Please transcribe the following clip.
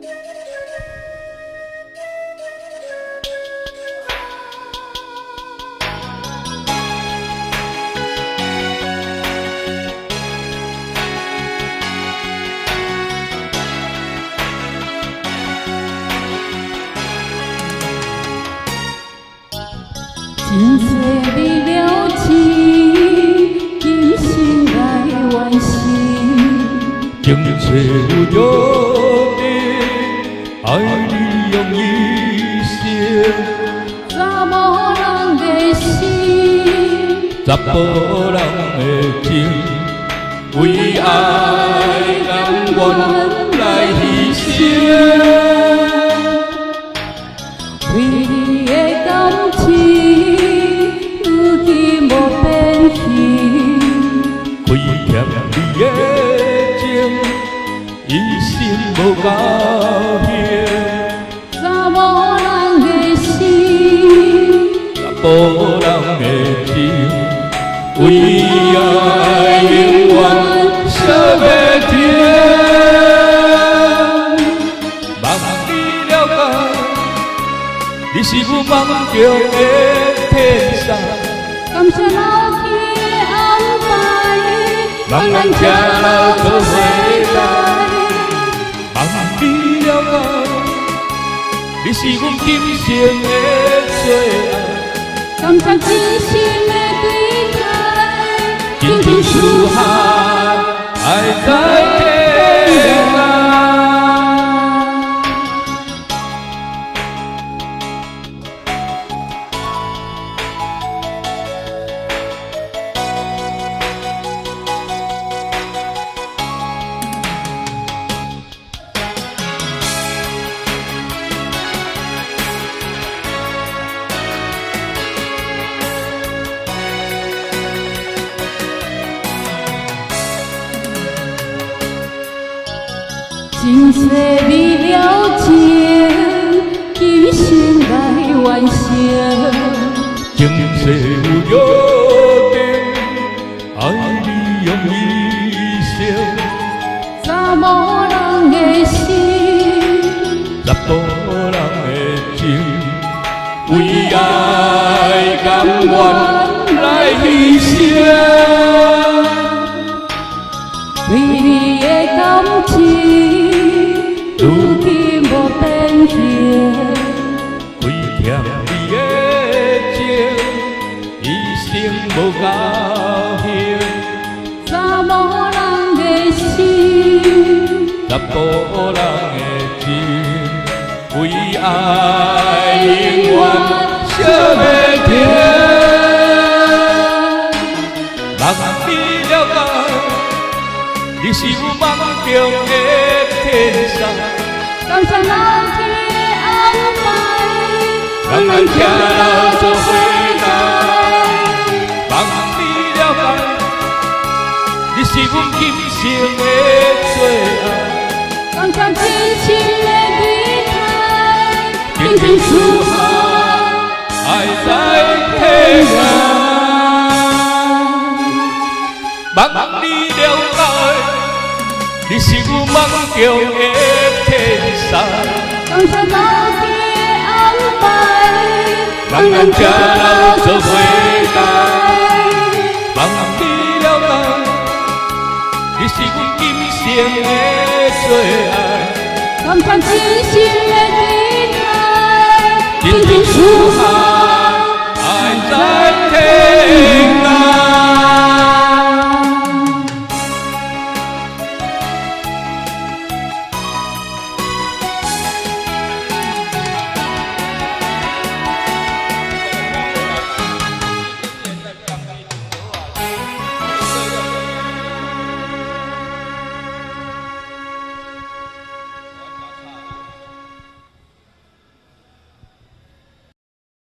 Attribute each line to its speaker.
Speaker 1: 今世未了情，今生来完成。
Speaker 2: 今世有约定，爱你用一生。
Speaker 1: 查某人的心，
Speaker 2: 查甫人的情，为爱甘愿来牺牲。
Speaker 1: 为你的感情，如今无变形。
Speaker 2: 亏欠你的情，一生无交还。
Speaker 1: 查某人的心，
Speaker 2: 查甫人的情，为爱永远相袂停。望你了解，你是阮梦中的天使。
Speaker 1: 感谢老天的安排，
Speaker 2: 望咱吃老做伙来。望你了解，你是阮今生的最爱。
Speaker 1: 感谢真心的对待，
Speaker 2: 真情似海，爱在天涯。
Speaker 1: 今世未了情，今生来完成。
Speaker 2: 今世有约定，爱你用一生。
Speaker 1: 查某人的心，
Speaker 2: 查甫人的情，为爱甘愿来牺牲。
Speaker 1: 为你的感情，如今无变形。
Speaker 2: 亏欠你的情，一生无交还。
Speaker 1: 查某人的心，
Speaker 2: 查甫人的情，为爱永远相袂停。望你了解，你是阮梦中的天使。
Speaker 1: 感谢老天的安排，
Speaker 2: 望咱徛老做伙来。望你了解，你是阮今生的最爱。
Speaker 1: 感谢真心的对待，
Speaker 2: 真情似海，爱在天涯。望你了解，你是阮梦中的天使。
Speaker 1: 感谢老天的安排，
Speaker 2: 望咱徛老做伙来。望你了解，你是阮今生的最爱。
Speaker 1: 感谢真心的对待，
Speaker 2: 真情似海。